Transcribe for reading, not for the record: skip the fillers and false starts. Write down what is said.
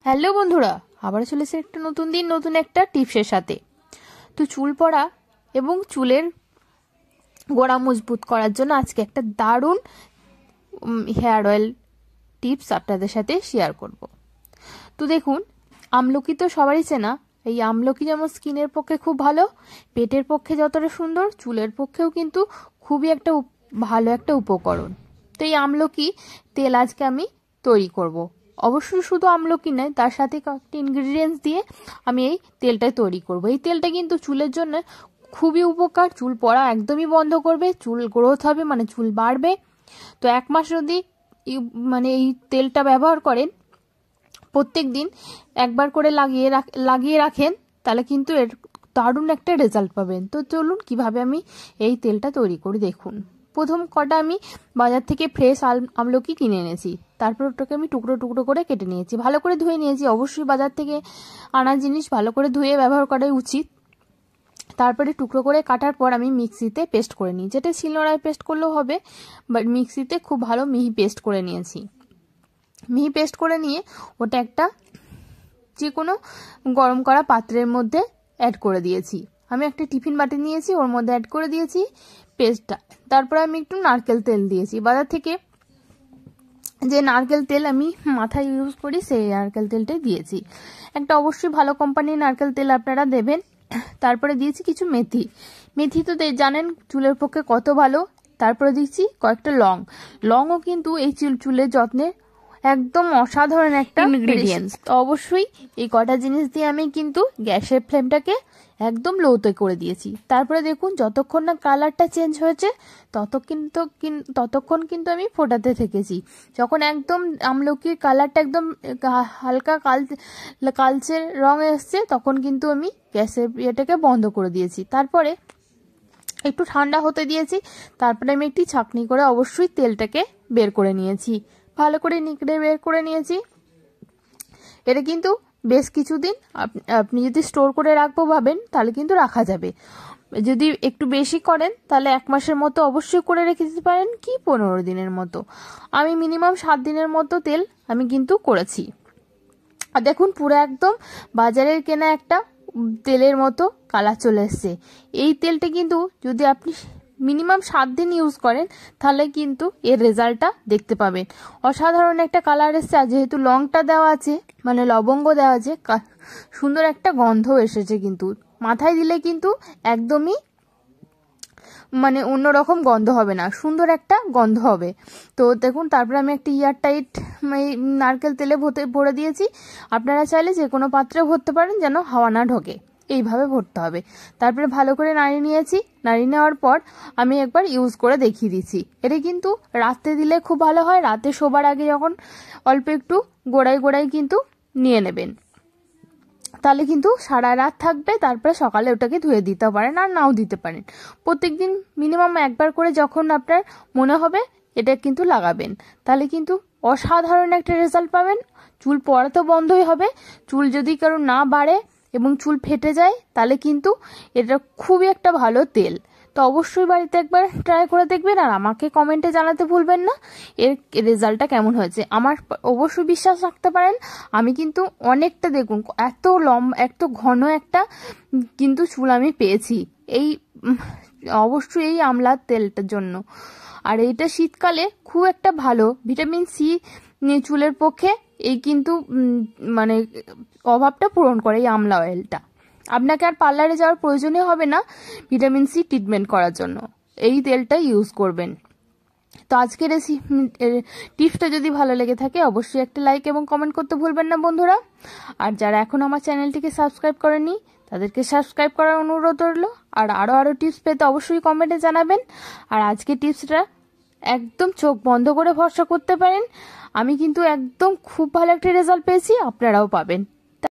Hello বন্ধুরা, আবার চলে এসেছে একটা নতুন দিন নতুন একটা টিপসের সাথে। তো চুল পড়া এবং চুলের গোড়া মজবুত করার জন্য আজকে একটা দারুণ হেয়ার অয়েল টিপস আপনাদের সাথে শেয়ার করব। তো দেখুন, আমলকি তো সবারই চেনা। এই আমলকি যেমন স্কিনের পক্ষে খুব ভালো, পেটের পক্ষে যতটা সুন্দর, চুলের পক্ষেও কিন্তু খুবই একটা ভালো একটা উপকরণ। তো এই আমলকি তেল আজকে আমি তৈরি করব। অবশ্যই শুধু আমলকি নয়, তার সাথে কয়েকটি ইনগ্রিডিয়েন্টস দিয়ে আমি এই তেলটাই তৈরি করব। এই তেলটা কিন্তু চুলের জন্য খুবই উপকার। চুল পড়া একদমই বন্ধ করবে, চুল গ্রোথ হবে, মানে চুল বাড়বে। তো 1 মাস যদি এই তেলটা ব্যবহার করেন, প্রত্যেক দিন একবার করে লাগিয়ে রাখেন, তাহলে কিন্তু এর দারুণ একটা রেজাল্ট পাবেন। তো চলুন কিভাবে আমি এই তেলটা তৈরি করি দেখুন। প্রথম কটা আমি বাজার থেকে ফ্রেশ আমলকি কিনে এনেছি, তারপর ওটাকে আমি টুকরো টুকরো করে কেটে নিয়েছি, ভালো করে ধুয়ে নিয়েছি। অবশ্যই বাজার থেকে আনা জিনিস ভালো করে ধুয়ে ব্যবহার করাই উচিত। তারপরে টুকরো করে কাটার পর আমি মিক্সিতে পেস্ট করে নিই, যেটা শিলনোড়ায় পেস্ট করলেও হবে, বাট মিক্সিতে খুব ভালো মিহি পেস্ট করে নিয়েছি। মিহি পেস্ট করে নিয়ে ওটা একটা যে কোনো গরম করা পাত্রের মধ্যে অ্যাড করে দিয়েছি। আমি একটা টিফিন বাটি নিয়েছি, ওর মধ্যে অ্যাড করে দিয়েছি পেস্টটা। তারপরে আমি একটু নারকেল তেল দিয়েছি, বাজার থেকে যে নারকেল তেল আমি মাথায় ইউজ করি সেই নারকেল তেলটাই দিয়েছি। একটা অবশ্যই ভালো কোম্পানির নারকেল তেল আপনারা দেবেন। তারপরে দিয়েছি কিছু মেথি। মেথি তো জানেন চুলের পক্ষে কত ভালো। তারপরে দিচ্ছি কয়েকটা লংও কিন্তু এই চুলের যত্নে একদম অসাধারণ একটা ইনগ্রিডিয়েন্টস। তো অবশ্যই এই কটা জিনিস দিয়ে আমি কিন্তু গ্যাসের ফ্লেমটাকে একদম লোতে করে দিয়েছি। তারপরে দেখুন, যতক্ষণ না কালারটা চেঞ্জ হয়েছে ততক্ষণ কিন্তু আমি ফোটাতে থেকেছি। যখন একদম আমলকির কালারটা একদম হালকা কালচে রং এসছে, তখন কিন্তু আমি গ্যাসের ইয়েটাকে বন্ধ করে দিয়েছি। তারপরে একটু ঠান্ডা হতে দিয়েছি। তারপরে আমি একটি ছাঁকনি করে অবশ্যই তেলটাকে বের করে নিয়েছি, ভালো করে নিকড়ে বের করে নিয়েছি। এটা কিন্তু বেশ কিছুদিন আপনি যদি স্টোর করে রাখবো ভাবেন, তাহলে কিন্তু রাখা যাবে। যদি একটু বেশি করেন তাহলে 1 মাসের মতো অবশ্যই করে রেখে দিতে পারেন, কি 15 দিনের মতো। আমি মিনিমাম 7 দিনের মতো তেল আমি কিন্তু করেছি। আর দেখুন, পুরো একদম বাজারের কেনা একটা তেলের মতো কালার চলে এসছে। এই তেলটা কিন্তু যদি আপনি মিনিমাম 7 দিন ইউজ করেন, তাহলে কিন্তু এর রেজাল্টটা দেখতে পাবেন। অসাধারণ একটা কালার এসছে। আর যেহেতু লংটা দেওয়া আছে, মানে লবঙ্গ দেওয়া আছে, সুন্দর একটা গন্ধ এসেছে। কিন্তু মাথায় দিলে কিন্তু একদমই অন্যরকম গন্ধ হবে না, সুন্দর একটা গন্ধ হবে। তো দেখুন, তারপরে আমি একটা এয়ারটাইট নারকেল তেলে ভরে দিয়েছি। আপনারা চাইলে যে কোনো পাত্রে ভরতে পারেন, যেন হাওয়া না ঢোকে, এইভাবে ভরতে হবে। তারপরে ভালো করে নাড়িয়ে নিয়েছি। নাড়িয়ে নেওয়ার পর আমি একবার ইউজ করে দেখিয়ে দিচ্ছি। এটা কিন্তু রাতে দিলে খুব ভালো হয়। রাতে শোবার আগে যখন অল্প একটু গোড়ায় কিন্তু নিয়ে নেবেন, তাহলে কিন্তু সারা রাত থাকবে। তারপরে সকালে ওটাকে ধুয়ে দিতে পারেন, আর নাও দিতে পারেন। প্রত্যেকদিন মিনিমাম একবার করে যখন আপনার মনে হবে এটা কিন্তু লাগাবেন, তাহলে কিন্তু অসাধারণ একটা রেজাল্ট পাবেন। চুল পড়া তো বন্ধই হবে। চুল যদি কারো না বাড়ে এবং চুল ফেটে যায়, তাহলে কিন্তু এটা খুবই একটা ভালো তেল। তো অবশ্যই বাড়িতে একবার ট্রাই করে দেখবেন, আর আমাকে কমেন্টে জানাতে ভুলবেন না এর রেজাল্টটা কেমন হয়েছে। আমার অবশ্যই বিশ্বাস রাখতে পারেন, আমি কিন্তু অনেকটা, দেখুন এত ঘন একটা কিন্তু চুল আমি পেয়েছি এই অবশ্যই এই আমলার তেলটার জন্য। আর এইটা শীতকালে খুব একটা ভালো ভিটামিন সি চুলের পক্ষে এই কিন্তু অভাবটা পূরণ করে এই আমলা অয়েলটা। আপনাকে আর পার্লারে যাওয়ার প্রয়োজনই হবে না ভিটামিন সি ট্রিটমেন্ট করার জন্য। এই তেলটা ইউজ করবেন। তো আজকের টিপসটা যদি ভালো লেগে থাকে, অবশ্যই একটা লাইক এবং কমেন্ট করতে ভুলবেন না বন্ধুরা। আর যারা এখন আমার চ্যানেলটিকে সাবস্ক্রাইব করেনি, তাদেরকে সাবস্ক্রাইব করার অনুরোধ রইল। আর আরও টিপস পেতে অবশ্যই কমেন্টে জানাবেন। আর আজকের টিপসটা একদম চোখ বন্ধ করে ভরসা করতে পারেন। আমি কিন্তু একদম খুব ভালো একটা রেজাল্ট পেয়েছি, আপনারাও পাবেন।